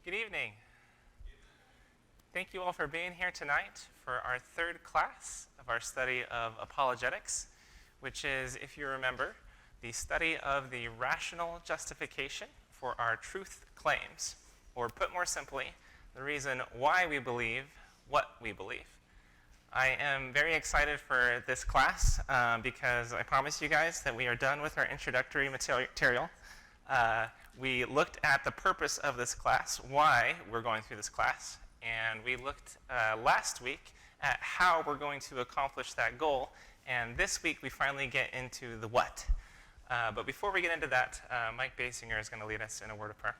Good evening. Thank you all for being here tonight for our third class of our study of apologetics, which is, if you remember, the study of the rational justification for our truth claims, or put more simply, the reason why we believe what we believe. I am very excited for this class because I promise you guys that we are done with our introductory material. We looked at the purpose of this class, why we're going through this class, and we looked last week at how we're going to accomplish that goal, and this week we finally get into the what. But before we get into that, Mike Basinger is going to lead us in a word of prayer.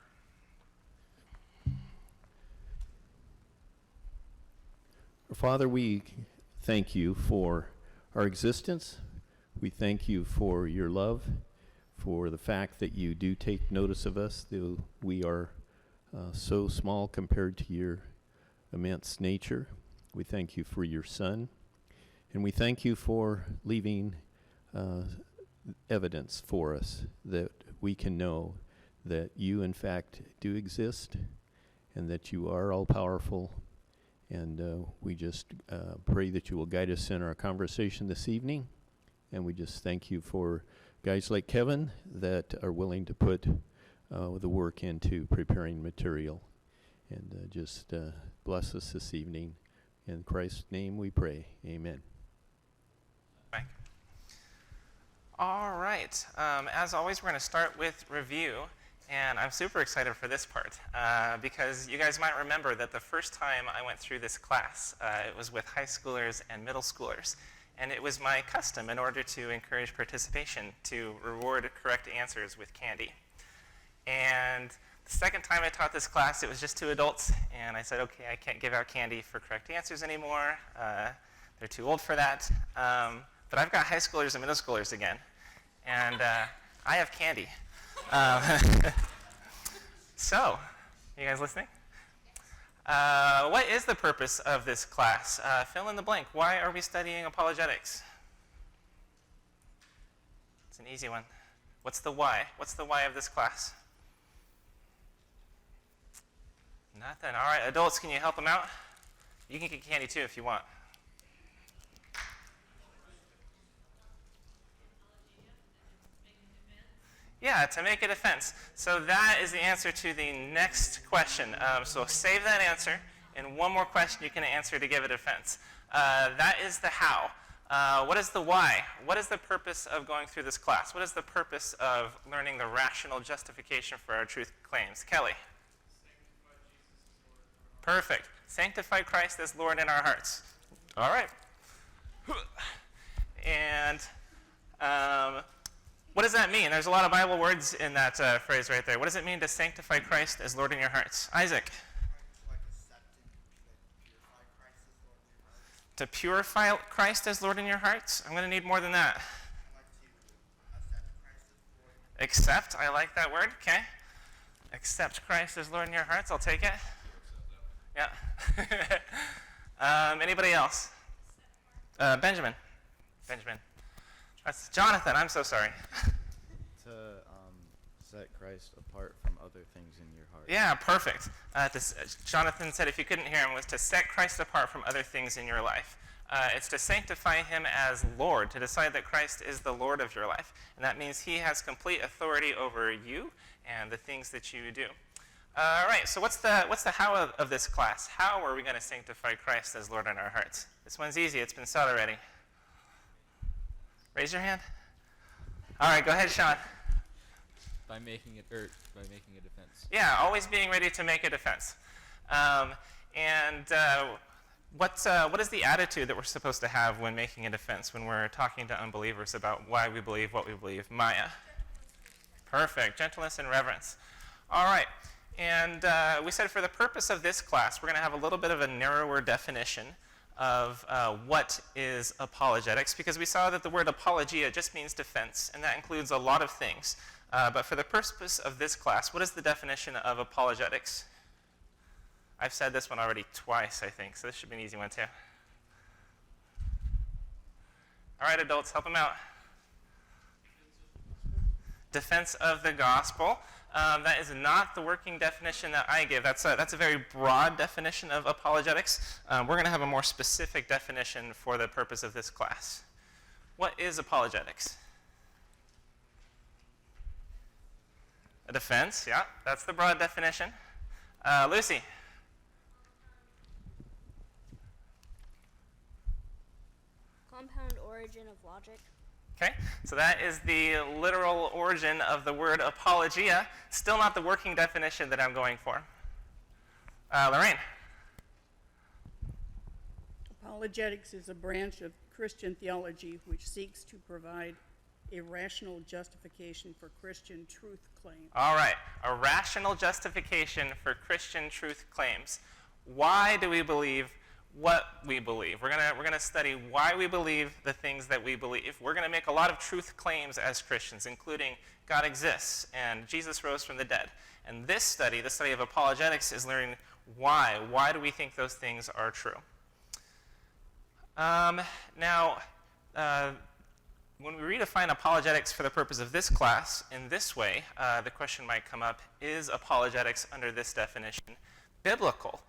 Father, we thank you for our existence. We thank you for your love, for the fact that you do take notice of us, though we are so small compared to your immense nature. We thank you for your Son, and we thank you for leaving evidence for us that we can know that you, in fact, do exist and that you are all-powerful. And we just pray that you will guide us in our conversation this evening. And we just thank you for guys like Kevin that are willing to put the work into preparing material. And just bless us this evening. In Christ's name we pray. Amen. Mike. All right. As always, we're going to start with review. And I'm super excited for this part because you guys might remember that the first time I went through this class, it was with high schoolers and middle schoolers. And it was my custom, in order to encourage participation, to reward correct answers with candy. And the second time I taught this class, it was just to adults. And I said, okay, I can't give out candy for correct answers anymore. They're too old for that. But I've got high schoolers and middle schoolers again. And I have candy. So, you guys listening? What is the purpose of this class? Fill in the blank. Why are we studying apologetics? It's an easy one. What's the why? What's the why of this class? Nothing. All right, adults, can you help them out? You can get candy too if you want. Yeah, to make a defense. So that is the answer to the next question. So save that answer, and one more question you can answer to give a defense. That is the how. What is the why? What is the purpose of going through this class? What is the purpose of learning the rational justification for our truth claims? Kelly? Perfect. Sanctify Christ as Lord in our hearts. All right. And what does that mean? There's a lot of Bible words in that phrase right there. What does it mean to sanctify Christ as Lord in your hearts? Isaac? To purify Christ as Lord in your hearts? I'm going to need more than that. Accept. I like that word. Okay. Accept Christ as Lord in your hearts. I'll take it. Yeah. Anybody else? Benjamin. That's Jonathan. I'm so sorry. To set Christ apart from other things in your heart. Yeah, perfect. Jonathan said, if you couldn't hear him, was to set Christ apart from other things in your life. It's to sanctify him as Lord, to decide that Christ is the Lord of your life. And that means he has complete authority over you and the things that you do. All right, so what's the how of this class? How are we going to sanctify Christ as Lord in our hearts? This one's easy. It's been said already. Raise your hand. All right, go ahead, Sean. By making a defense. Yeah, always being ready to make a defense. What is the attitude that we're supposed to have when making a defense, when we're talking to unbelievers about why we believe what we believe? Maya. Perfect. Gentleness and reverence. All right. And we said for the purpose of this class, we're going to have a little bit of a narrower definition of what is apologetics, because we saw that the word apologia just means defense, and that includes a lot of things. But for the purpose of this class, what is the definition of apologetics? I've said this one already twice, I think, so this should be an easy one too. All right, adults, help them out. Defense of the gospel. That is not the working definition that I give. That's a very broad definition of apologetics. We're going to have a more specific definition for the purpose of this class. What is apologetics? A defense, yeah, that's the broad definition. Lucy? Compound origin of logic. Okay, so that is the literal origin of the word apologia. Still not the working definition that I'm going for. Lorraine? Apologetics is a branch of Christian theology which seeks to provide a rational justification for Christian truth claims. All right, a rational justification for Christian truth claims. Why do we believe what we believe? We're gonna study why we believe the things that we believe. We're gonna make a lot of truth claims as Christians, including God exists and Jesus rose from the dead. And this study, the study of apologetics, is learning why. Why do we think those things are true? When we redefine apologetics for the purpose of this class in this way, the question might come up, is apologetics under this definition biblical?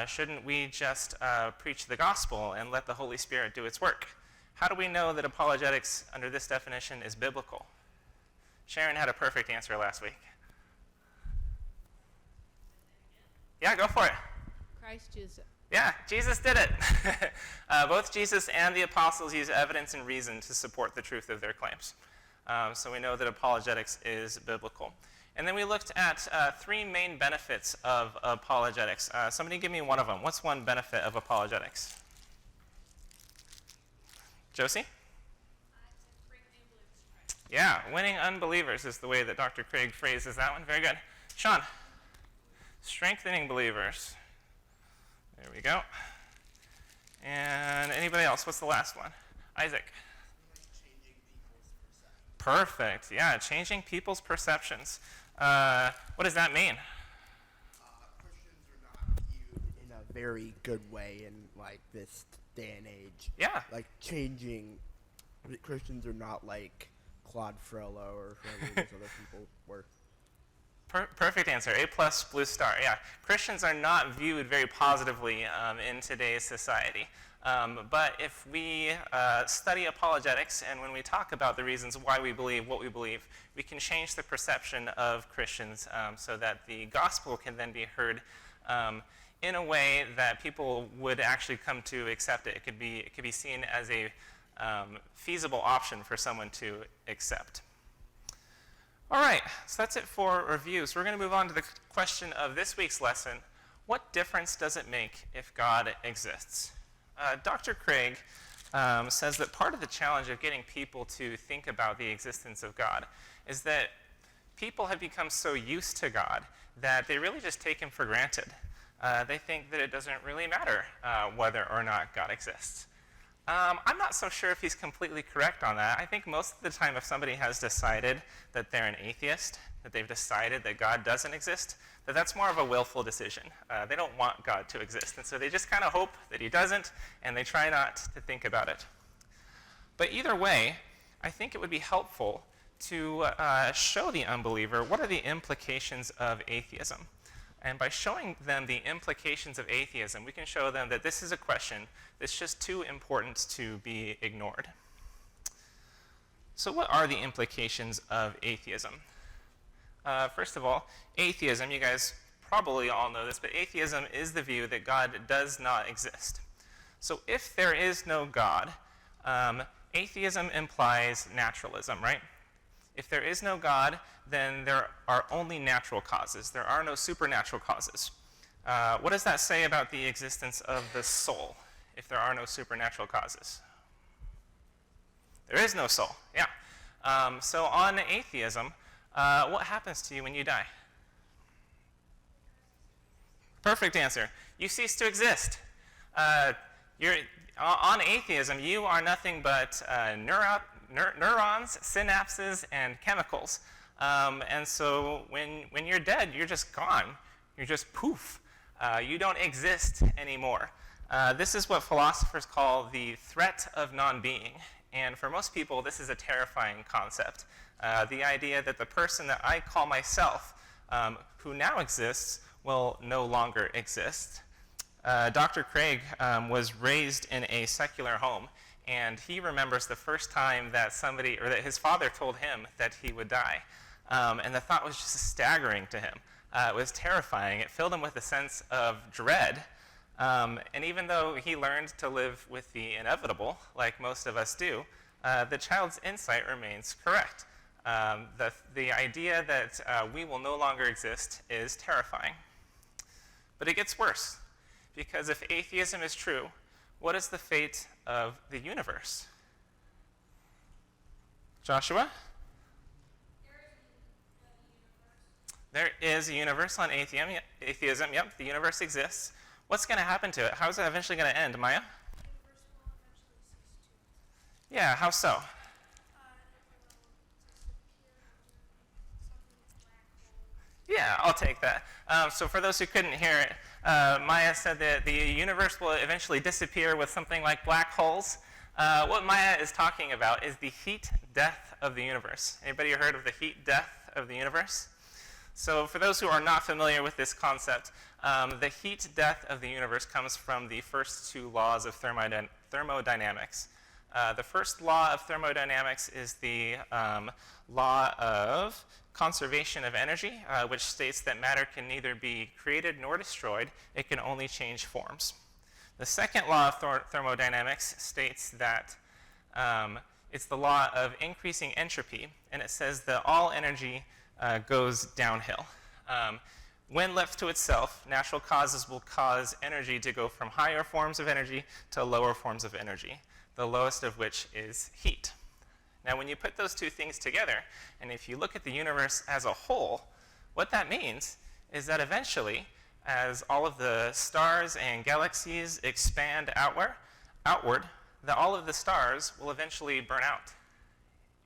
Shouldn't we just preach the gospel and let the Holy Spirit do its work? How do we know that apologetics under this definition is biblical? Sharon had a perfect answer last week. Yeah, go for it. Christ is. Yeah, Jesus did it. Both Jesus and the apostles use evidence and reason to support the truth of their claims. So we know that apologetics is biblical. And then we looked at three main benefits of apologetics. Somebody give me one of them. What's one benefit of apologetics? Josie? Yeah, winning unbelievers is the way that Dr. Craig phrases that one. Very good. Sean? Strengthening believers. There we go. And anybody else? What's the last one? Isaac? Changing people's perceptions. Perfect. Yeah, changing people's perceptions. What does that mean? Christians are not viewed in a very good way in like this day and age. Yeah. Like changing, Christians are not like Claude Frollo or whoever those other people were. Perfect answer. A+, blue star. Yeah. Christians are not viewed very positively in today's society. But if we study apologetics and when we talk about the reasons why we believe what we believe, we can change the perception of Christians so that the gospel can then be heard in a way that people would actually come to accept it. It could be seen as a feasible option for someone to accept. All right, so that's it for review. So we're going to move on to the question of this week's lesson. What difference does it make if God exists? Dr. Craig says that part of the challenge of getting people to think about the existence of God is that people have become so used to God that they really just take him for granted. They think that it doesn't really matter whether or not God exists. I'm not so sure if he's completely correct on that. I think most of the time if somebody has decided that they're an atheist, that they've decided that God doesn't exist, that's more of a willful decision. They don't want God to exist, and so they just kind of hope that he doesn't, and they try not to think about it. But either way, I think it would be helpful to show the unbeliever what are the implications of atheism. And by showing them the implications of atheism, we can show them that this is a question that's just too important to be ignored. So what are the implications of atheism? First of all, atheism, you guys probably all know this, but atheism is the view that God does not exist. So if there is no God, atheism implies naturalism, right? If there is no God, then there are only natural causes. There are no supernatural causes. What does that say about the existence of the soul if there are no supernatural causes? There is no soul, yeah. So on atheism, what happens to you when you die? Perfect answer. You cease to exist. On atheism, you are nothing but neurons, synapses, and chemicals. And so when you're dead, you're just gone. You're just poof. You don't exist anymore. This is what philosophers call the threat of non-being. And for most people, this is a terrifying concept. The idea that the person that I call myself, who now exists, will no longer exist. Dr. Craig was raised in a secular home, and he remembers the first time that that his father told him that he would die. And the thought was just staggering to him. It was terrifying. It filled him with a sense of dread. And even though he learned to live with the inevitable, like most of us do, the child's insight remains correct. The idea that we will no longer exist is terrifying. But it gets worse, because if atheism is true, what is the fate of the universe? Joshua? There is a universe on atheism. Yep, the universe exists. What's going to happen to it? How is it eventually going to end, Maya? Yeah, how so? Yeah, I'll take that. So for those who couldn't hear it, Maya said that the universe will eventually disappear with something like black holes. What Maya is talking about is the heat death of the universe. Anybody heard of the heat death of the universe? So for those who are not familiar with this concept, the heat death of the universe comes from the first two laws of thermodynamics. The first law of thermodynamics is the law of conservation of energy, which states that matter can neither be created nor destroyed. It can only change forms. The second law of thermodynamics states that it's the law of increasing entropy, and it says that all energy goes downhill. When left to itself, natural causes will cause energy to go from higher forms of energy to lower forms of energy, the lowest of which is heat. Now, when you put those two things together, and if you look at the universe as a whole, what that means is that eventually, as all of the stars and galaxies expand outward, that all of the stars will eventually burn out.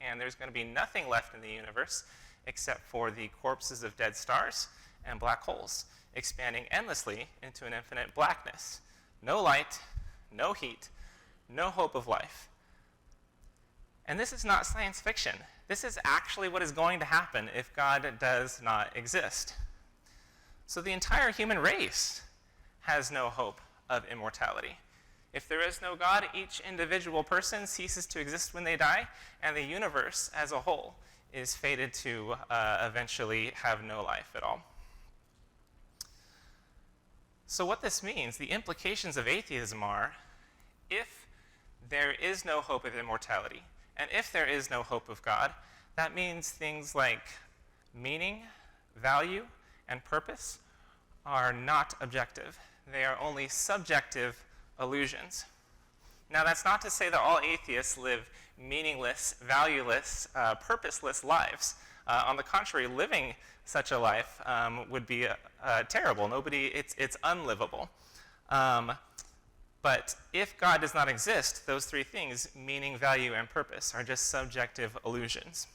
And there's going to be nothing left in the universe except for the corpses of dead stars and black holes, expanding endlessly into an infinite blackness. No light, no heat, no hope of life. And this is not science fiction. This is actually what is going to happen if God does not exist. So the entire human race has no hope of immortality. If there is no God, each individual person ceases to exist when they die, and the universe as a whole is fated to eventually have no life at all. So what this means, the implications of atheism are, if there is no hope of immortality, and if there is no hope of God, that means things like meaning, value, and purpose are not objective. They are only subjective illusions. Now, that's not to say that all atheists live meaningless, valueless, purposeless lives. On the contrary, living such a life would be terrible. It's unlivable. But if God does not exist, those three things, meaning, value, and purpose, are just subjective illusions.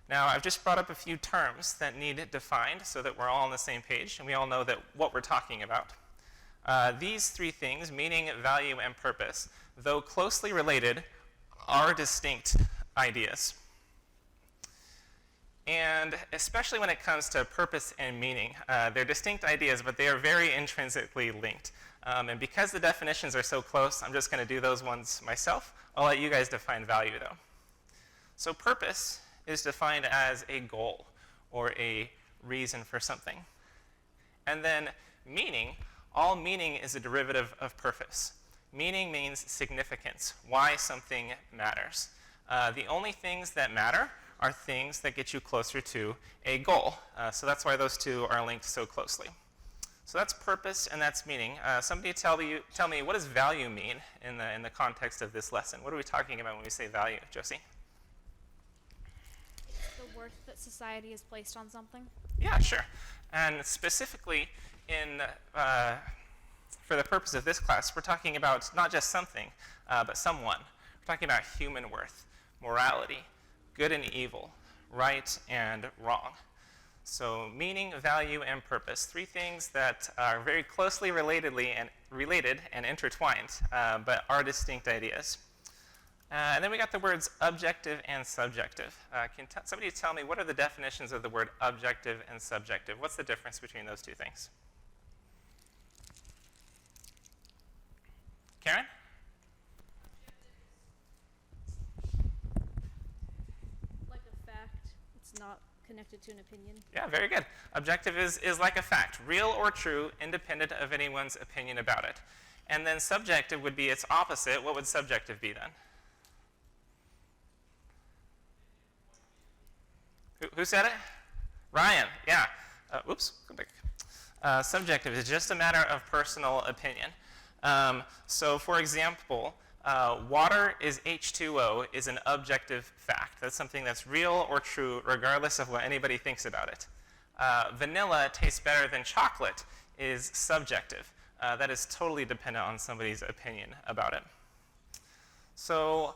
Now, I've just brought up a few terms that need defined so that we're all on the same page and we all know that what we're talking about. These three things, meaning, value, and purpose, though closely related, are distinct ideas. And especially when it comes to purpose and meaning, they're distinct ideas, but they are very intrinsically linked. And because the definitions are so close, I'm just going to do those ones myself. I'll let you guys define value, though. So purpose is defined as a goal or a reason for something. And then meaning, all meaning is a derivative of purpose. Meaning means significance, why something matters. The only things that matter are things that get you closer to a goal. So that's why those two are linked so closely. So that's purpose and that's meaning. Somebody tell me, what does value mean in the context of this lesson? What are we talking about when we say value, Josie? The worth that society has placed on something. Yeah, sure. And specifically for the purpose of this class, we're talking about not just something, but someone. We're talking about human worth, morality, good and evil, right and wrong. So meaning, value, and purpose. Three things that are very closely related and intertwined, but are distinct ideas. And then we got the words objective and subjective. Can somebody tell me what are the definitions of the word objective and subjective? What's the difference between those two things? Karen? Like a fact, it's not connected to an opinion. Yeah, very good. Objective is like a fact, real or true, independent of anyone's opinion about it. And then subjective would be its opposite. What would subjective be then? Who said it? Ryan, yeah. Oops, go back. Subjective is just a matter of personal opinion. So for example, water is H2O is an objective fact. That's something that's real or true regardless of what anybody thinks about it. Vanilla tastes better than chocolate is subjective. That is totally dependent on somebody's opinion about it. So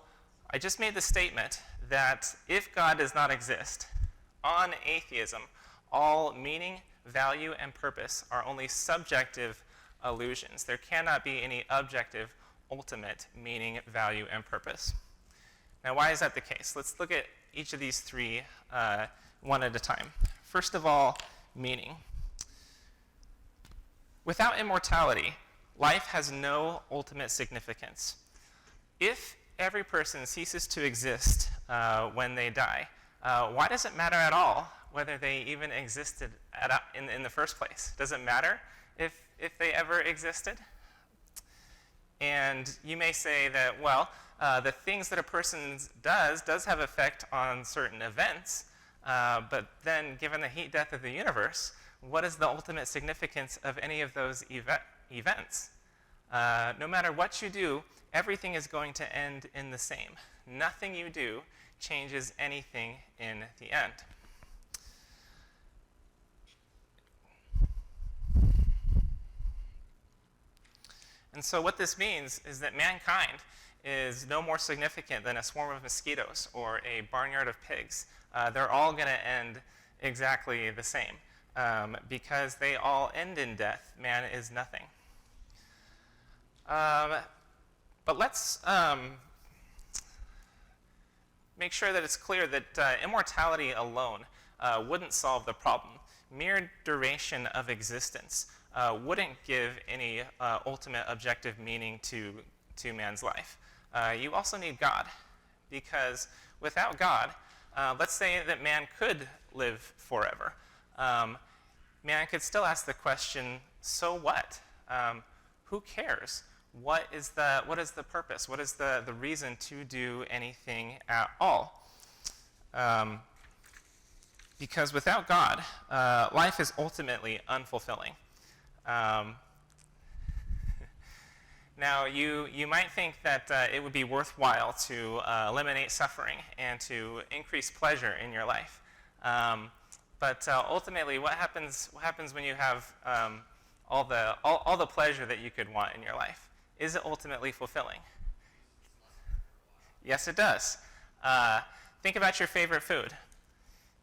I just made the statement that if God does not exist, on atheism, all meaning, value, and purpose are only subjective illusions. There cannot be any objective, ultimate meaning, value, and purpose. Now, why is that the case? Let's look at each of these three one at a time. First of all, meaning. Without immortality, life has no ultimate significance. If every person ceases to exist when they die, why does it matter at all whether they even existed in the first place? Does it matter if they ever existed? And you may say that, well, the things that a person does have effect on certain events, but then given the heat death of the universe, what is the ultimate significance of any of those events? No matter what you do, everything is going to end in the same. Nothing you do changes anything in the end. And so what this means is that mankind is no more significant than a swarm of mosquitoes or a barnyard of pigs. They're all going to end exactly the same because they all end in death. Man is nothing. But let's make sure that it's clear that immortality alone wouldn't solve the problem. Mere duration of existence wouldn't give any ultimate objective meaning to man's life. You also need God, because without God, let's say that man could live forever. Man could still ask the question, so what? Who cares? What is the purpose? What is the reason to do anything at all? Because without God, life is ultimately unfulfilling. Now, you might think that it would be worthwhile to eliminate suffering and to increase pleasure in your life. But ultimately, what happens when you have all the pleasure that you could want in your life? Is it ultimately fulfilling? Yes, it does. Think about your favorite food.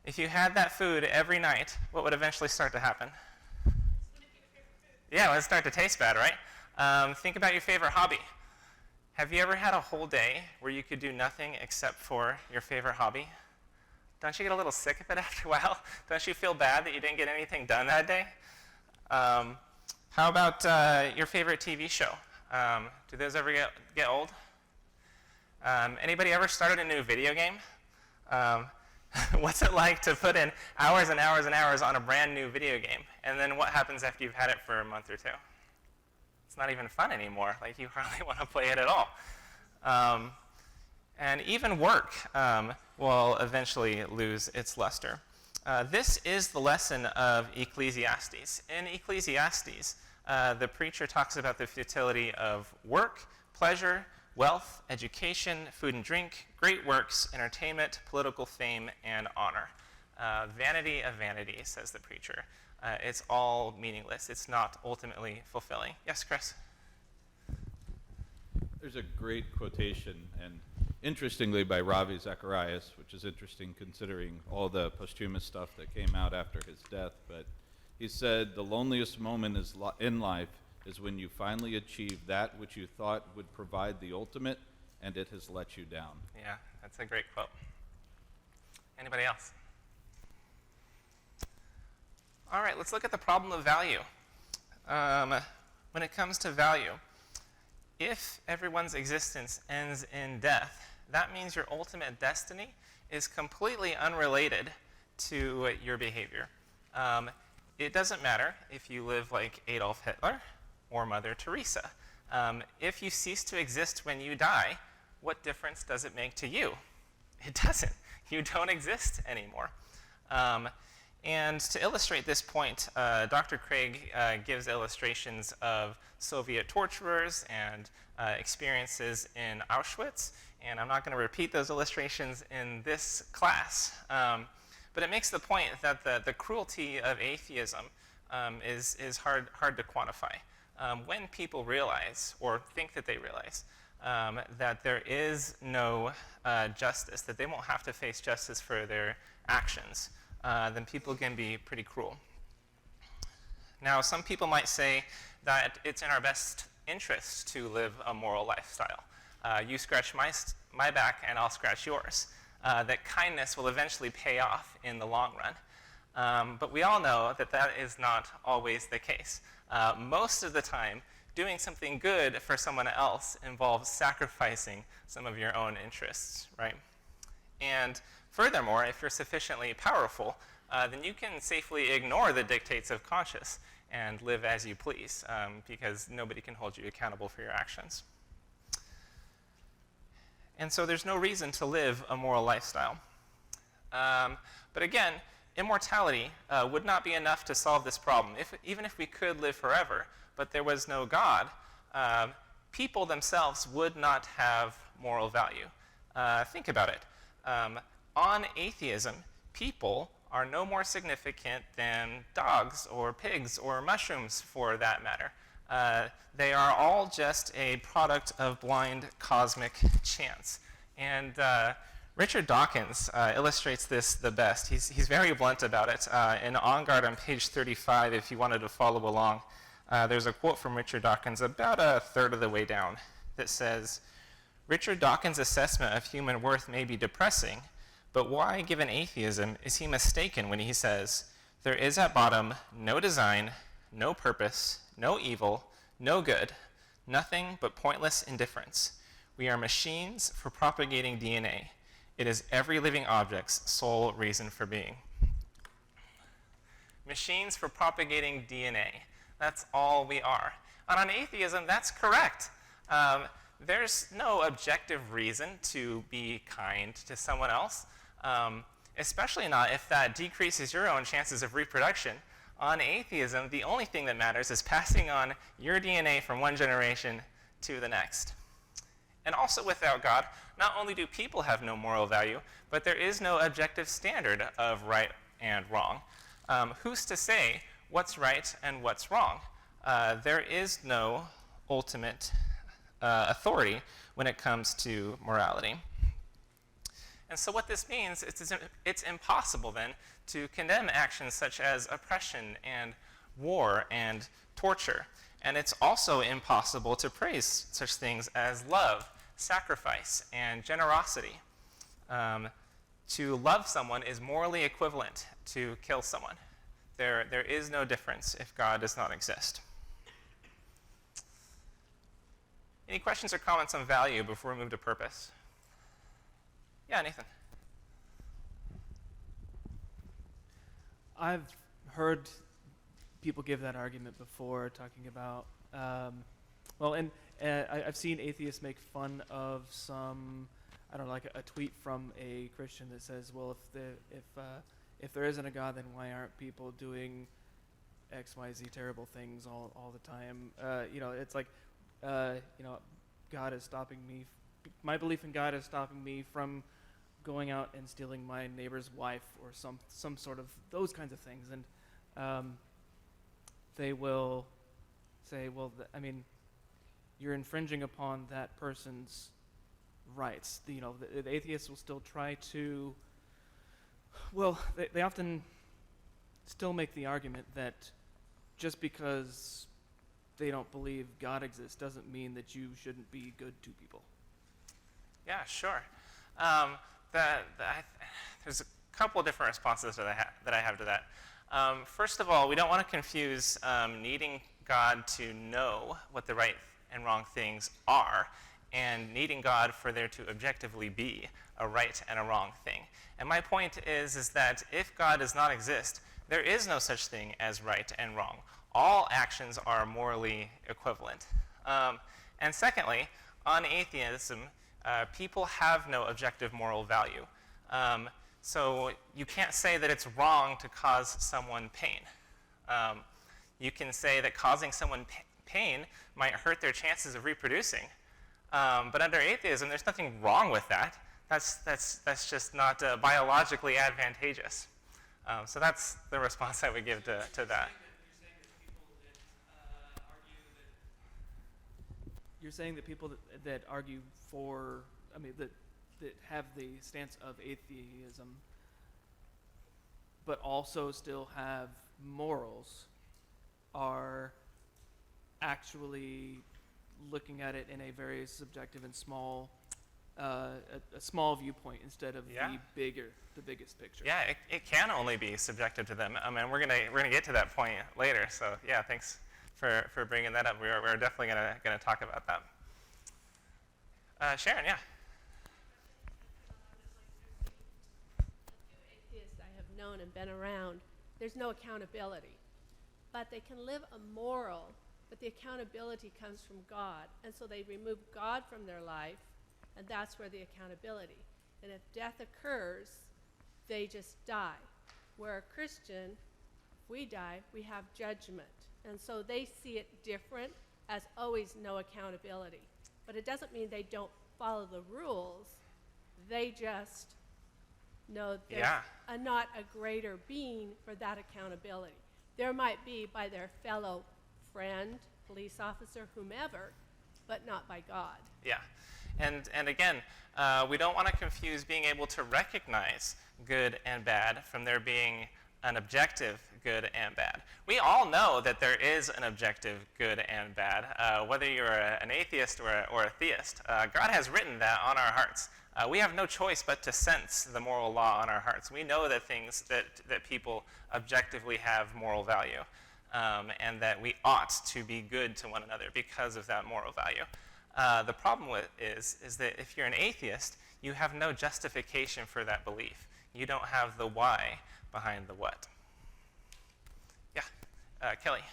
If you had that food every night, what would eventually start to happen? Yeah, it would start to taste bad, right? Think about your favorite hobby. Have you ever had a whole day where you could do nothing except for your favorite hobby? Don't you get a little sick of it after a while? Don't you feel bad that you didn't get anything done that day? How about your favorite TV show? Do those ever get old? Anybody ever started a new video game? What's it like to put in hours and hours and hours on a brand new video game? And then what happens after you've had it for a month or two? It's not even fun anymore. Like, you hardly want to play it at all. And even work will eventually lose its luster. This is the lesson of Ecclesiastes. In Ecclesiastes, the preacher talks about the futility of work, pleasure, wealth, education, food and drink, great works, entertainment, political fame, and honor. Vanity of vanity, says the preacher. It's all meaningless. It's not ultimately fulfilling. Yes, Chris? There's a great quotation, and interestingly by Ravi Zacharias, which is interesting considering all the posthumous stuff that came out after his death. But he said, the loneliest moment in life is when you finally achieve that which you thought would provide the ultimate, and it has let you down. Yeah, that's a great quote. Anybody else? All right, let's look at the problem of value. When it comes to value, if everyone's existence ends in death, that means your ultimate destiny is completely unrelated to your behavior. It doesn't matter if you live like Adolf Hitler or Mother Teresa. If you cease to exist when you die, what difference does it make to you? It doesn't. You don't exist anymore. And to illustrate this point, Dr. Craig gives illustrations of Soviet torturers and experiences in Auschwitz. And I'm not going to repeat those illustrations in this class. But it makes the point that the cruelty of atheism is hard to quantify. When people realize, or think that they realize, that there is no justice, that they won't have to face justice for their actions, then people can be pretty cruel. Now, some people might say that it's in our best interest to live a moral lifestyle. You scratch my back and I'll scratch yours. That kindness will eventually pay off in the long run. But we all know that that is not always the case. Most of the time, doing something good for someone else involves sacrificing some of your own interests, right? And furthermore, if you're sufficiently powerful, then you can safely ignore the dictates of conscience and live as you please, because nobody can hold you accountable for your actions. And so there's no reason to live a moral lifestyle. But again, immortality would not be enough to solve this problem. Even if we could live forever, but there was no God, people themselves would not have moral value. Think about it. On atheism, people are no more significant than dogs or pigs or mushrooms, for that matter. They are all just a product of blind cosmic chance. And Richard Dawkins illustrates this the best. He's very blunt about it. In On Guard on page 35, if you wanted to follow along, there's a quote from Richard Dawkins about a third of the way down that says, Richard Dawkins' assessment of human worth may be depressing, but why, given atheism, is he mistaken when he says, there is at bottom no design, no purpose, no evil, no good, nothing but pointless indifference. We are machines for propagating DNA. It is every living object's sole reason for being. Machines for propagating DNA. That's all we are. And on atheism, that's correct. There's no objective reason to be kind to someone else, especially not if that decreases your own chances of reproduction. On atheism, the only thing that matters is passing on your DNA from one generation to the next. And also without God, not only do people have no moral value, but there is no objective standard of right and wrong. Who's to say what's right and what's wrong? There is no ultimate authority when it comes to morality. And so what this means is it's impossible then to condemn actions such as oppression and war and torture. And it's also impossible to praise such things as love, sacrifice, and generosity. To love someone is morally equivalent to kill someone. There is no difference if God does not exist. Any questions or comments on value before we move to purpose? Yeah, Nathan. I've heard people give that argument before, talking about, I've seen atheists make fun of some, I don't know, like a tweet from a Christian that says, well, if there isn't a God, then why aren't people doing X, Y, Z terrible things all the time? It's like, God is stopping me. My belief in God is stopping me from going out and stealing my neighbor's wife, or some sort of those kinds of things. And they will say, well, you're infringing upon that person's rights. The atheists will still try to, well, they often still make the argument that just because they don't believe God exists doesn't mean that you shouldn't be good to people. Yeah, sure. There's a couple different responses that I have to that. First of all, we don't want to confuse needing God to know what the right and wrong things are and needing God for there to objectively be a right and a wrong thing. And my point is that if God does not exist, there is no such thing as right and wrong. All actions are morally equivalent. And secondly, on atheism, people have no objective moral value. So you can't say that it's wrong to cause someone pain. You can say that causing someone pain might hurt their chances of reproducing. But under atheism, there's nothing wrong with that. That's just not biologically advantageous. So that's the response I would give to that. You're saying that people that argue for, that have the stance of atheism, but also still have morals, are actually looking at it in a very subjective and small, a small viewpoint instead of the biggest picture. Yeah, it can only be subjective to them. We're gonna get to that point later. So yeah, thanks for bringing that up. We're definitely gonna talk about that. Sharon, yeah. Atheists I have known and been around, there's no accountability. But they can live a moral, but the accountability comes from God. And so they remove God from their life, and that's where the accountability. And if death occurs, they just die. Where a Christian, if we die, we have judgment. And so they see it different, as always no accountability. But it doesn't mean they don't follow the rules. They just know there's not a greater being for that accountability. There might be by their fellow friend, police officer, whomever, but not by God. Yeah, and again, we don't want to confuse being able to recognize good and bad from there being an objective good and bad. We all know that there is an objective good and bad, whether you're an atheist or a theist. God has written that on our hearts. We have no choice but to sense the moral law on our hearts. We know that things that people objectively have moral value, and that we ought to be good to one another because of that moral value. The problem is that if you're an atheist, you have no justification for that belief. You don't have the why behind the what. Yeah, Kelly.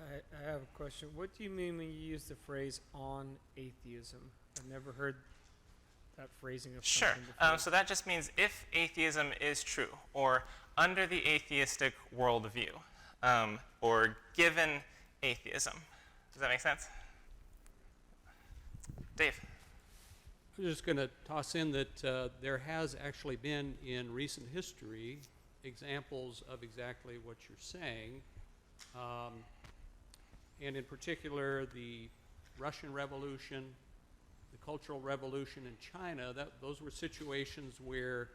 I have a question. What do you mean when you use the phrase "on atheism"? I've never heard that phrasing of something before. So that just means if atheism is true, or under the atheistic worldview, or given atheism. Does that make sense? Dave? I'm just going to toss in that there has actually been in recent history examples of exactly what you're saying, and in particular the Russian Revolution, the Cultural Revolution in China. Those were situations where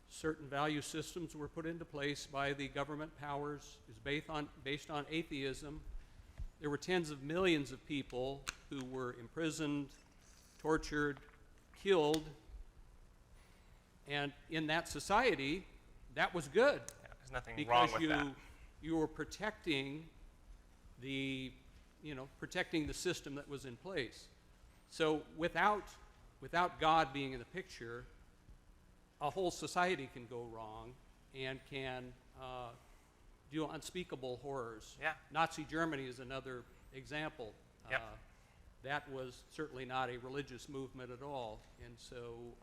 certain value systems were put into place by the government powers. It was based on atheism. There were tens of millions of people who were imprisoned, tortured, killed, and in that society, that was good. Yeah, there's nothing wrong with that. Because you were protecting the system that was in place. So without God being in the picture, a whole society can go wrong and can do unspeakable horrors. Yeah. Nazi Germany is another example. Yep. That was certainly not a religious movement at all, and so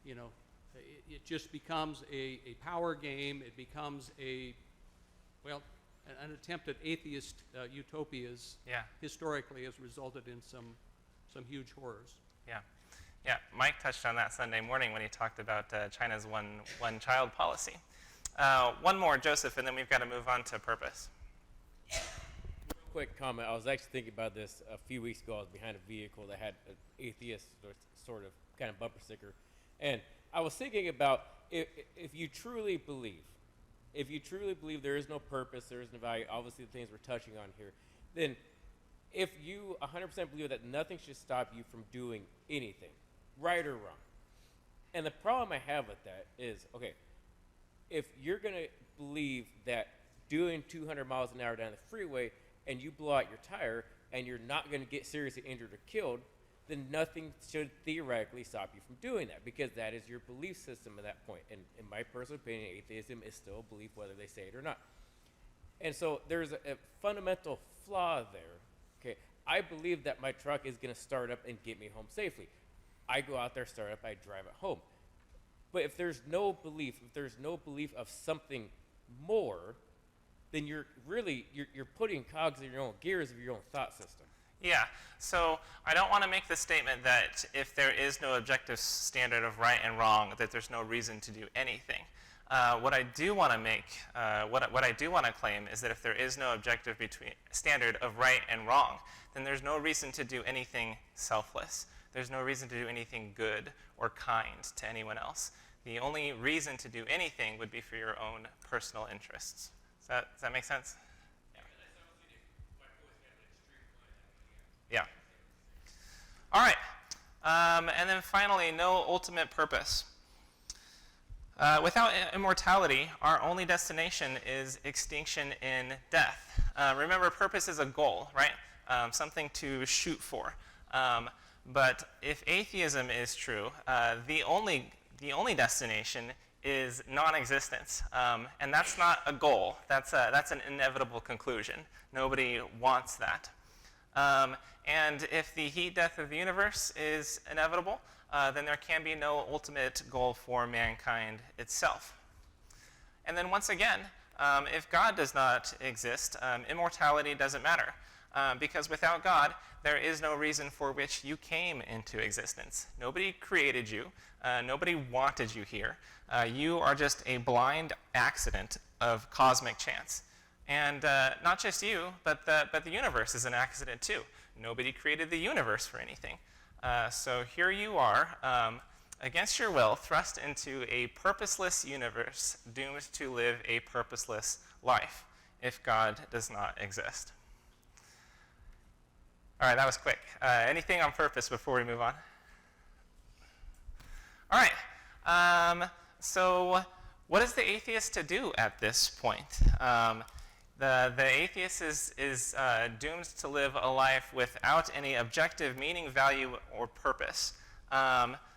it just becomes a power game. It becomes an attempt at atheist utopias. Yeah. Historically has resulted in some huge horrors. Yeah. Yeah, Mike touched on that Sunday morning when he talked about China's one-child policy. One more, Joseph, and then we've got to move on to purpose. Real quick comment. I was actually thinking about this a few weeks ago. I was behind a vehicle that had an atheist sort of kind of bumper sticker. And I was thinking about if you truly believe there is no purpose, there is no value, obviously the things we're touching on here, then if you 100% believe that nothing should stop you from doing anything, right or wrong. And the problem I have with that is, okay, if you're going to believe that doing 200 miles an hour down the freeway and you blow out your tire and you're not going to get seriously injured or killed, then nothing should theoretically stop you from doing that, because that is your belief system at that point. And in my personal opinion, atheism is still a belief whether they say it or not. And so there's a fundamental flaw there. Okay, I believe that my truck is going to start up and get me home safely. I go out there, start up, I drive it home. But if there's no belief of something more, then you're putting cogs in your own gears of your own thought system. Yeah, so I don't want to make the statement that if there is no objective standard of right and wrong, that there's no reason to do anything. What I do want to claim is that if there is no objective standard of right and wrong, then there's no reason to do anything selfless. There's no reason to do anything good or kind to anyone else. The only reason to do anything would be for your own personal interests. Does that make sense? Yeah. All right. And then finally, no ultimate purpose. Without immortality, our only destination is extinction in death. Remember, purpose is a goal, right? Something to shoot for. But if atheism is true, the only destination is non-existence, and that's not a goal. That's an inevitable conclusion. Nobody wants that. And if the heat death of the universe is inevitable, then there can be no ultimate goal for mankind itself. And then once again, if God does not exist, immortality doesn't matter. Because without God, there is no reason for which you came into existence. Nobody created you. Nobody wanted you here. You are just a blind accident of cosmic chance. And not just you, but the universe is an accident too. Nobody created the universe for anything. So here you are, against your will, thrust into a purposeless universe, doomed to live a purposeless life, if God does not exist. All right, that was quick. Anything on purpose before we move on? All right. So what is the atheist to do at this point? The atheist is doomed to live a life without any objective meaning, value, or purpose.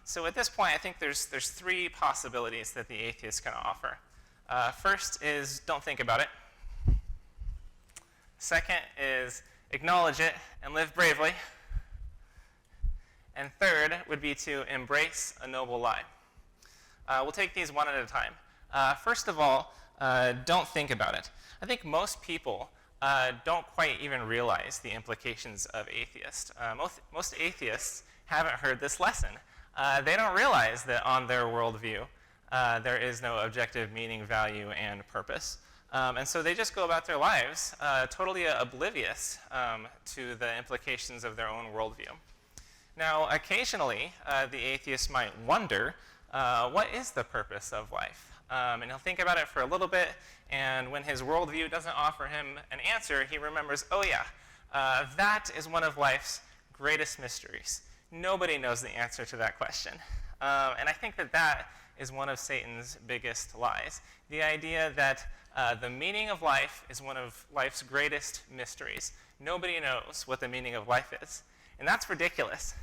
So at this point, I think there's three possibilities that the atheist can offer. First is don't think about it. Second is acknowledge it and live bravely. And third would be to embrace a noble lie. We'll take these one at a time. First of all, don't think about it. I think most people don't quite even realize the implications of atheist. Most atheists haven't heard this lesson. They don't realize that on their worldview, there is no objective meaning, value, and purpose. And so they just go about their lives totally oblivious to the implications of their own worldview. Now, occasionally, the atheist might wonder, what is the purpose of life? And he'll think about it for a little bit, and when his worldview doesn't offer him an answer, he remembers, oh yeah, that is one of life's greatest mysteries. Nobody knows the answer to that question. And I think that is one of Satan's biggest lies. The idea that the meaning of life is one of life's greatest mysteries. Nobody knows what the meaning of life is. And that's ridiculous.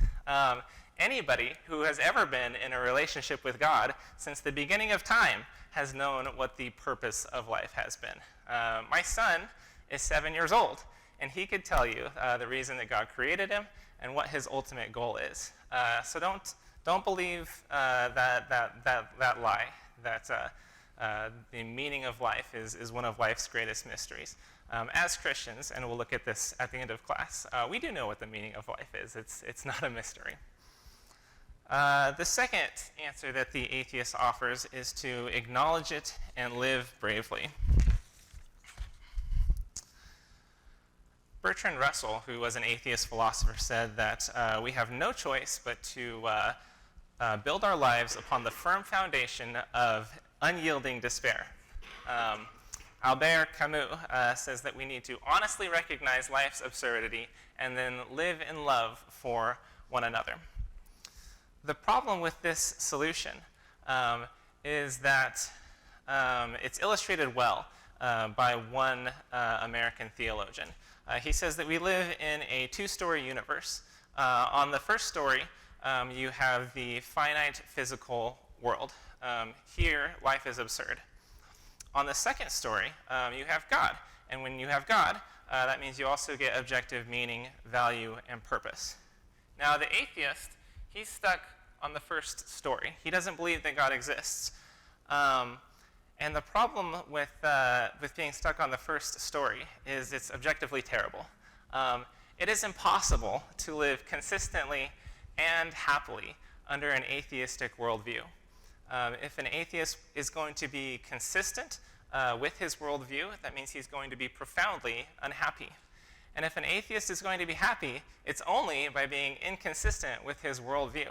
Anybody who has ever been in a relationship with God since the beginning of time has known what the purpose of life has been. My son is 7 years old, and he could tell you the reason that God created him and what his ultimate goal is. So don't believe that lie, that the meaning of life is one of life's greatest mysteries. As Christians, and we'll look at this at the end of class, we do know what the meaning of life is. It's not a mystery. The second answer that the atheist offers is to acknowledge it and live bravely. Bertrand Russell, who was an atheist philosopher, said that we have no choice but to build our lives upon the firm foundation of unyielding despair. Albert Camus says that we need to honestly recognize life's absurdity and then live in love for one another. The problem with this solution is that it's illustrated well by one American theologian. He says that we live in a two-story universe. On the first story, you have the finite physical world. Here, life is absurd. On the second story, you have God. And when you have God, that means you also get objective meaning, value, and purpose. Now, the atheist, he's stuck on the first story. He doesn't believe that God exists. And the problem with being stuck on the first story is it's objectively terrible. It is impossible to live consistently and happily under an atheistic worldview. If an atheist is going to be consistent with his worldview, that means he's going to be profoundly unhappy. And if an atheist is going to be happy, it's only by being inconsistent with his worldview.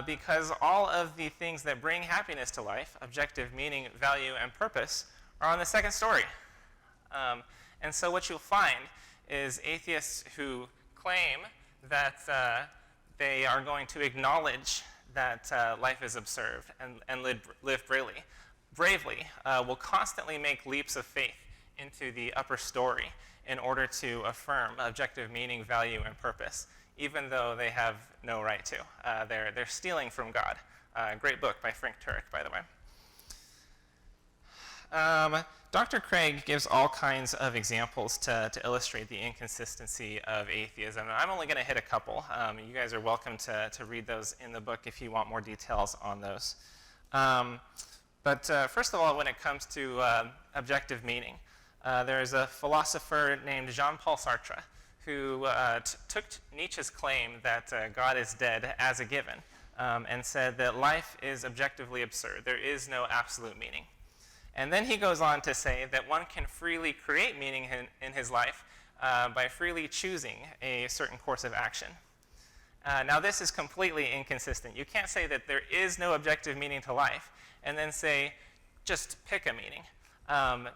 Because all of the things that bring happiness to life, objective meaning, value, and purpose, are on the second story. And so what you'll find is atheists who claim that they are going to acknowledge that life is absurd and live bravely will constantly make leaps of faith into the upper story in order to affirm objective meaning, value, and purpose, even though they have no right to. They're stealing from God. Great book by Frank Turek, by the way. Dr. Craig gives all kinds of examples to illustrate the inconsistency of atheism. And I'm only going to hit a couple. You guys are welcome to read those in the book if you want more details on those. But first of all, when it comes to objective meaning, there's a philosopher named Jean-Paul Sartre who took Nietzsche's claim that God is dead as a given and said that life is objectively absurd. There is no absolute meaning. And then he goes on to say that one can freely create meaning in his life by freely choosing a certain course of action. Now, this is completely inconsistent. You can't say that there is no objective meaning to life and then say, just pick a meaning,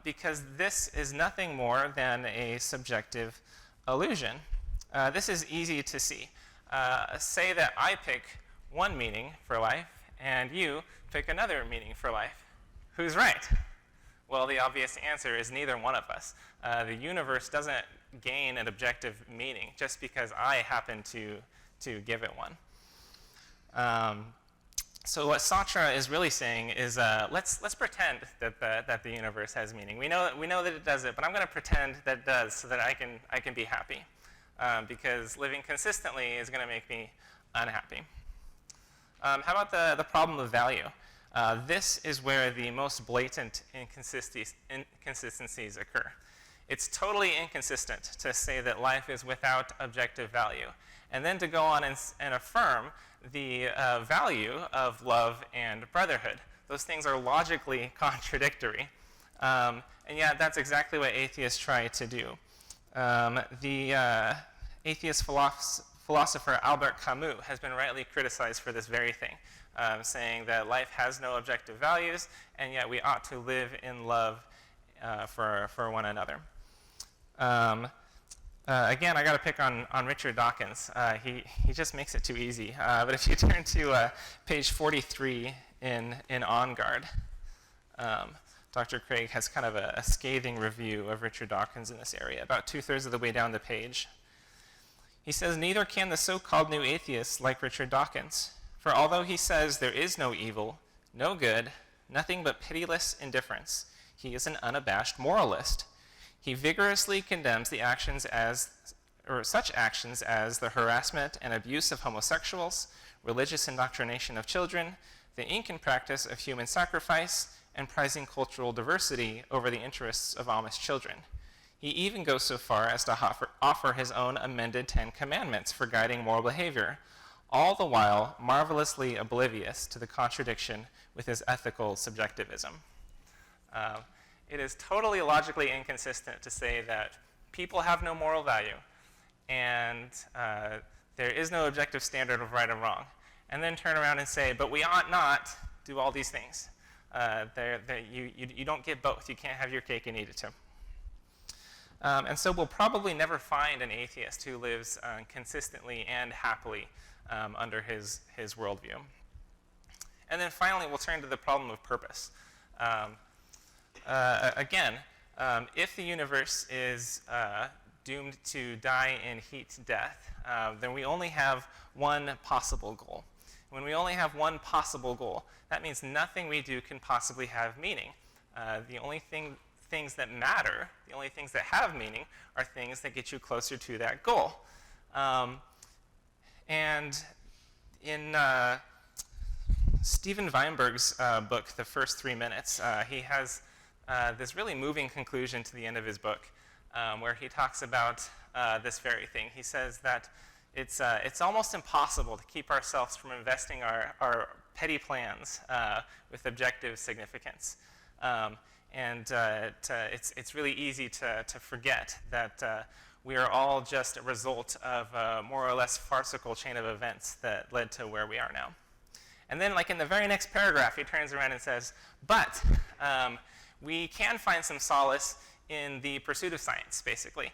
because this is nothing more than a subjective illusion. This is easy to see. Say that I pick one meaning for life and you pick another meaning for life. Who's right? Well, the obvious answer is neither one of us. The universe doesn't gain an objective meaning just because I happen to give it one. So what Sartre is really saying is, let's pretend that the universe has meaning. We know that it does it, but I'm going to pretend that it does so that I can be happy, because living consistently is going to make me unhappy. How about the problem of value? This is where the most blatant inconsistencies occur. It's totally inconsistent to say that life is without objective value, and then to go on and affirm the value of love and brotherhood. Those things are logically contradictory, and yet that's exactly what atheists try to do. The atheist philosopher Albert Camus has been rightly criticized for this very thing, saying that life has no objective values, and yet we ought to live in love for one another. Again, I got to pick on Richard Dawkins. He just makes it too easy. But if you turn to page 43 in On Guard, Dr. Craig has kind of a scathing review of Richard Dawkins in this area, about 2/3 of the way down the page. He says, "Neither can the so-called new atheists like Richard Dawkins. For although he says there is no evil, no good, nothing but pitiless indifference, he is an unabashed moralist. He vigorously condemns the actions such actions as the harassment and abuse of homosexuals, religious indoctrination of children, the incan practice of human sacrifice, and prizing cultural diversity over the interests of Amish children. He even goes so far as to offer his own amended 10 Commandments for guiding moral behavior, all the while marvelously oblivious to the contradiction with his ethical subjectivism." It is totally logically inconsistent to say that people have no moral value, and there is no objective standard of right or wrong, and then turn around and say, but we ought not do all these things. You don't get both. You can't have your cake and eat it too. And so we'll probably never find an atheist who lives consistently and happily under his worldview. And then finally, we'll turn to the problem of purpose. Again, if the universe is doomed to die in heat to death, then we only have one possible goal. When we only have one possible goal, that means nothing we do can possibly have meaning. The only things that matter, the only things that have meaning, are things that get you closer to that goal. And in Steven Weinberg's book, The First 3 Minutes, he has this really moving conclusion to the end of his book, where he talks about this very thing. He says that it's almost impossible to keep ourselves from investing our petty plans with objective significance. It's really easy to forget that we are all just a result of a more or less farcical chain of events that led to where we are now. And then, like in the very next paragraph, he turns around and says, but we can find some solace in the pursuit of science, basically.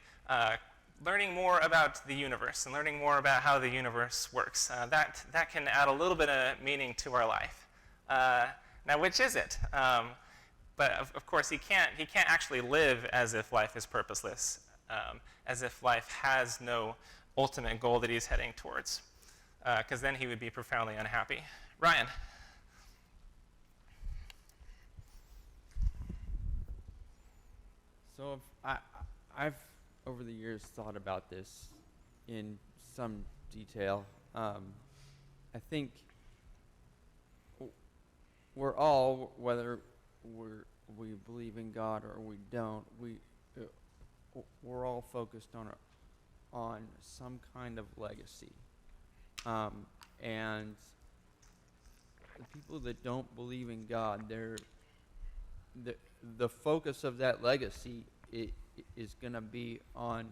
Learning more about the universe and learning more about how the universe works. That can add a little bit of meaning to our life. Now, which is it? But of course, he can't actually live as if life is purposeless, as if life has no ultimate goal that he's heading towards, because then he would be profoundly unhappy. Ryan. So I've over the years thought about this in some detail. I think we're all, whether we believe in God or we don't, we're all focused on some kind of legacy. And the people that don't believe in God, the focus of that legacy is going to be on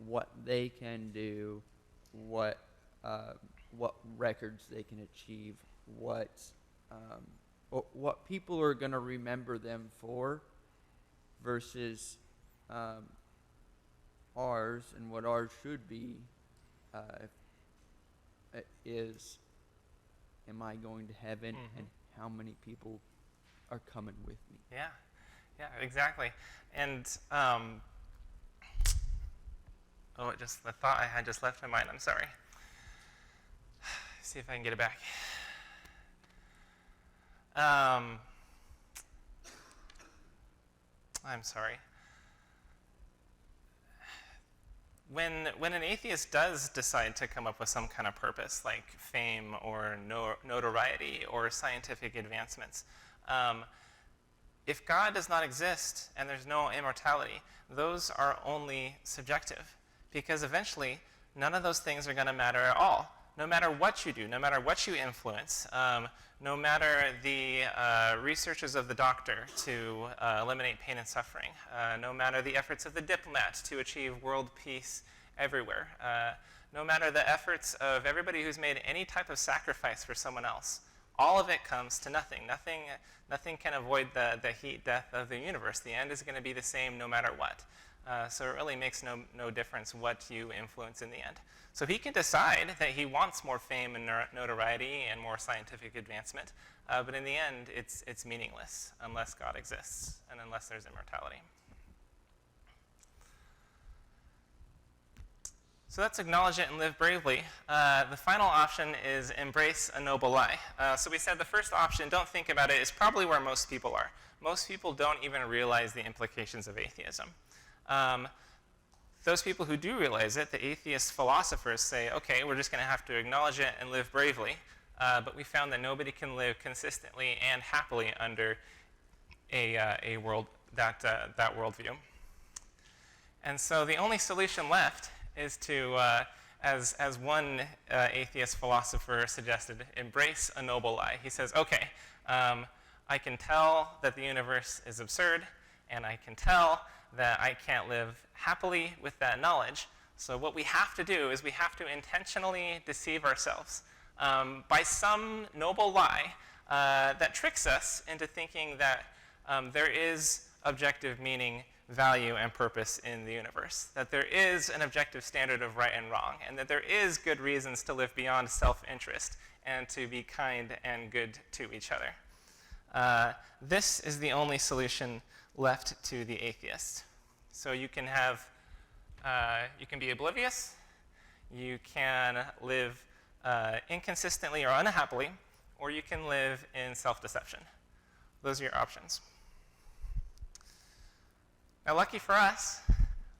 what they can do, what records they can achieve, what people are going to remember them for, versus ours, and what ours should be is, am I going to heaven, and how many people are coming with me? Yeah, exactly. And the thought I had just left my mind. I'm sorry. See if I can get it back. I'm sorry. When an atheist does decide to come up with some kind of purpose, like fame or notoriety or scientific advancements, if God does not exist and there's no immortality, those are only subjective, because eventually none of those things are going to matter at all. No matter what you do, no matter what you influence, no matter the researches of the doctor to eliminate pain and suffering, no matter the efforts of the diplomat to achieve world peace everywhere, no matter the efforts of everybody who's made any type of sacrifice for someone else, all of it comes to nothing. Nothing can avoid the heat death of the universe. The end is going to be the same no matter what. So it really makes no difference what you influence in the end. So he can decide that he wants more fame and notoriety and more scientific advancement, but in the end, it's meaningless unless God exists and unless there's immortality. So that's acknowledge it and live bravely. The final option is embrace a noble lie. So we said the first option, don't think about it, is probably where most people are. Most people don't even realize the implications of atheism. Those people who do realize it, the atheist philosophers, say, okay, we're just going to have to acknowledge it and live bravely. But we found that nobody can live consistently and happily under a world that worldview. And so the only solution left is to, as one atheist philosopher suggested, embrace a noble lie. He says, okay, I can tell that the universe is absurd, and I can tell that I can't live happily with that knowledge. So what we have to do is we have to intentionally deceive ourselves by some noble lie that tricks us into thinking that there is objective meaning, value, and purpose in the universe, that there is an objective standard of right and wrong, and that there is good reasons to live beyond self-interest and to be kind and good to each other. This is the only solution left to the atheist. So you can be oblivious, you can live inconsistently or unhappily, or you can live in self-deception. Those are your options. Now, lucky for us,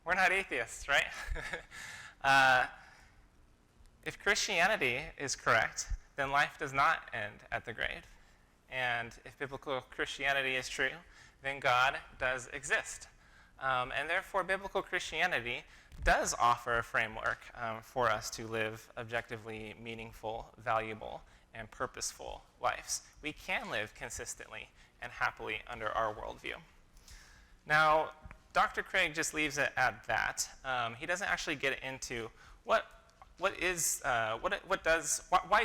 we're not atheists, right? If Christianity is correct, then life does not end at the grave. And if biblical Christianity is true, then God does exist. And therefore, biblical Christianity does offer a framework for us to live objectively meaningful, valuable, and purposeful lives. We can live consistently and happily under our worldview. Now, Dr. Craig just leaves it at that. He doesn't actually get into why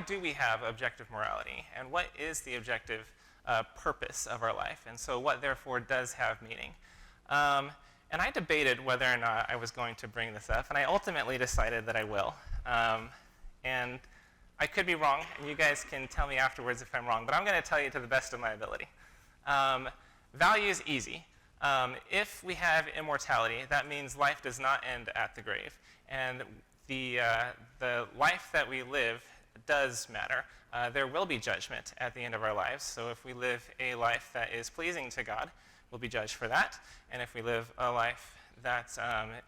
do we have objective morality, and what is the objective purpose of our life, and so what therefore does have meaning. And I debated whether or not I was going to bring this up, and I ultimately decided that I will. And I could be wrong, and you guys can tell me afterwards if I'm wrong, but I'm going to tell you to the best of my ability. Value is easy. If we have immortality, that means life does not end at the grave. And the life that we live does matter. There will be judgment at the end of our lives. So if we live a life that is pleasing to God, we'll be judged for that. And if we live a life that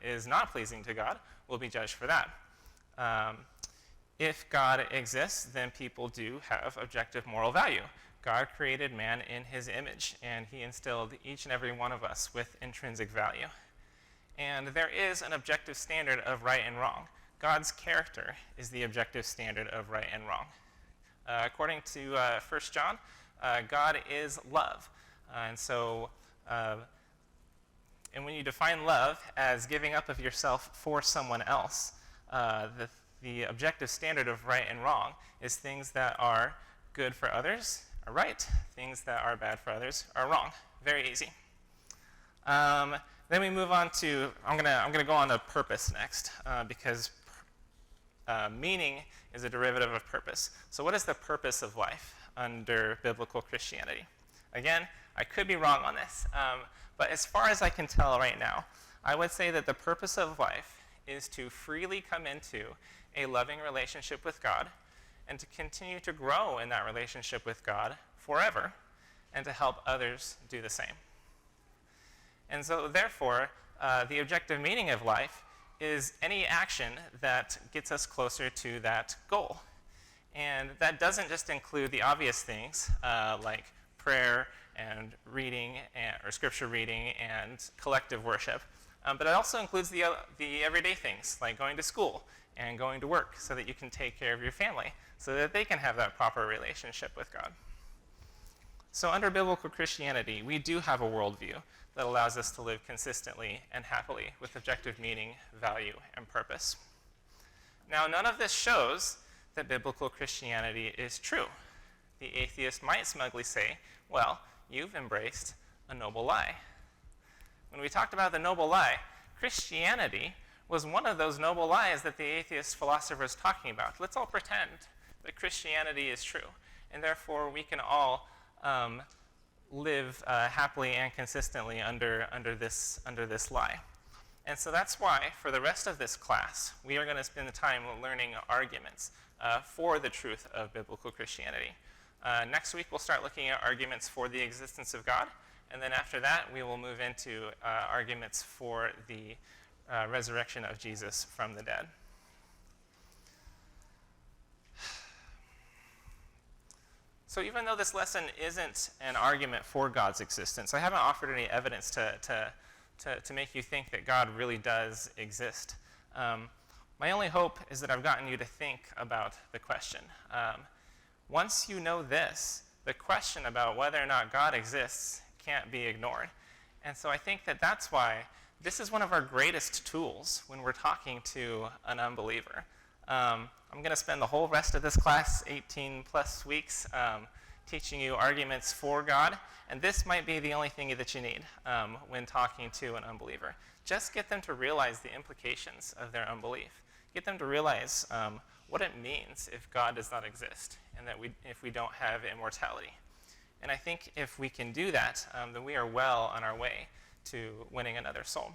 is not pleasing to God, we'll be judged for that. If God exists, then people do have objective moral value. God created man in his image, and he instilled each and every one of us with intrinsic value. And there is an objective standard of right and wrong. God's character is the objective standard of right and wrong. According to 1 John, God is love. And when you define love as giving up of yourself for someone else, the objective standard of right and wrong is things that are good for others are right, things that are bad for others are wrong. Very easy. Then we move on to, I'm gonna go on to purpose next, because meaning is a derivative of purpose. So what is the purpose of life under biblical Christianity? Again, I could be wrong on this, but as far as I can tell right now, I would say that the purpose of life is to freely come into a loving relationship with God and to continue to grow in that relationship with God forever and to help others do the same. And so therefore, the objective meaning of life is any action that gets us closer to that goal. And that doesn't just include the obvious things like prayer and reading or scripture reading and collective worship, but it also includes the everyday things like going to school and going to work so that you can take care of your family, so that they can have that proper relationship with God. So under biblical Christianity, we do have a worldview that allows us to live consistently and happily with objective meaning, value, and purpose. Now, none of this shows that biblical Christianity is true. The atheist might smugly say, well, you've embraced a noble lie. When we talked about the noble lie, Christianity was one of those noble lies that the atheist philosopher is talking about. Let's all pretend that Christianity is true, and therefore we can all live happily and consistently under this lie. And so that's why, for the rest of this class, we are going to spend the time learning arguments for the truth of biblical Christianity. Next week, we'll start looking at arguments for the existence of God, and then after that, we will move into arguments for the resurrection of Jesus from the dead. So even though this lesson isn't an argument for God's existence, I haven't offered any evidence to make you think that God really does exist. My only hope is that I've gotten you to think about the question. Once you know this, the question about whether or not God exists can't be ignored. And so I think that that's why this is one of our greatest tools when we're talking to an unbeliever. I'm going to spend the whole rest of this class, 18 plus weeks, teaching you arguments for God, and this might be the only thing that you need when talking to an unbeliever. Just get them to realize the implications of their unbelief. Get them to realize what it means if God does not exist and that if we don't have immortality. And I think if we can do that, then we are well on our way to winning another soul.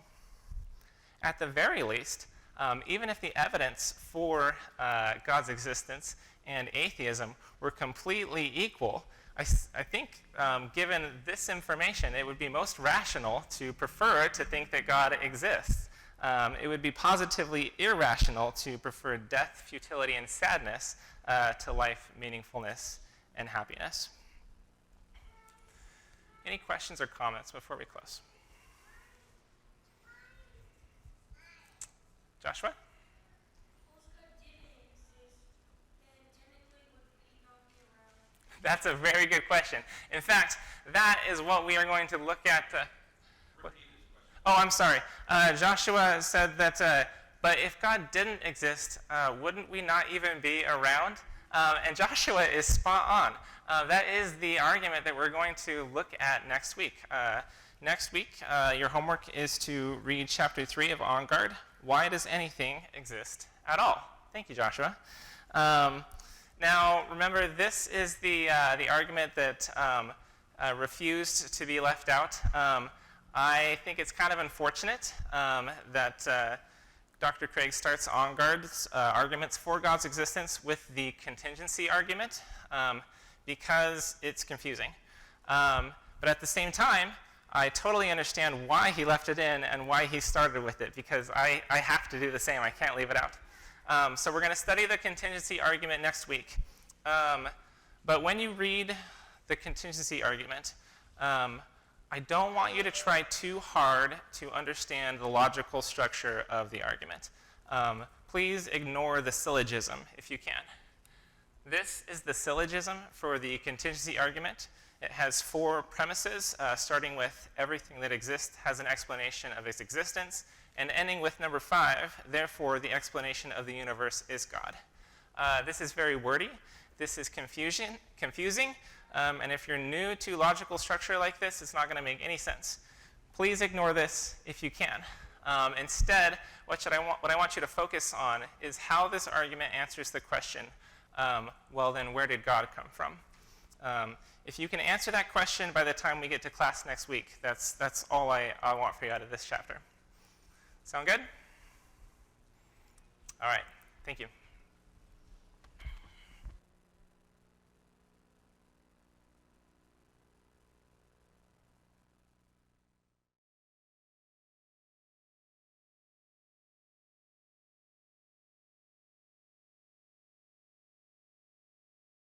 At the very least, even if the evidence for God's existence and atheism were completely equal, I think given this information, it would be most rational to prefer to think that God exists. It would be positively irrational to prefer death, futility, and sadness to life, meaningfulness, and happiness. Any questions or comments before we close? Joshua? That's a very good question. In fact, that is what we are going to look at. Oh, I'm sorry. Joshua said that, but if God didn't exist, wouldn't we not even be around? And Joshua is spot on. That is the argument that we're going to look at next week. Next week, your homework is to read chapter 3 of On Guard. Why does anything exist at all? Thank you, Joshua. Now, remember, this is the argument that refused to be left out. I think it's kind of unfortunate that Dr. Craig starts On Guard's arguments for God's existence with the contingency argument because it's confusing. But at the same time, I totally understand why he left it in and why he started with it, because I have to do the same. I can't leave it out. So we're going to study the contingency argument next week. But when you read the contingency argument, I don't want you to try too hard to understand the logical structure of the argument. Please ignore the syllogism if you can. This is the syllogism for the contingency argument. It has 4 premises, starting with everything that exists has an explanation of its existence, and ending with number 5, therefore the explanation of the universe is God. This is very wordy. This is confusing, and if you're new to logical structure like this, it's not going to make any sense. Please ignore this if you can. Instead, what I want you to focus on is how this argument answers the question, well then, where did God come from? If you can answer that question by the time we get to class next week, that's all I want for you out of this chapter. Sound good? All right. Thank you.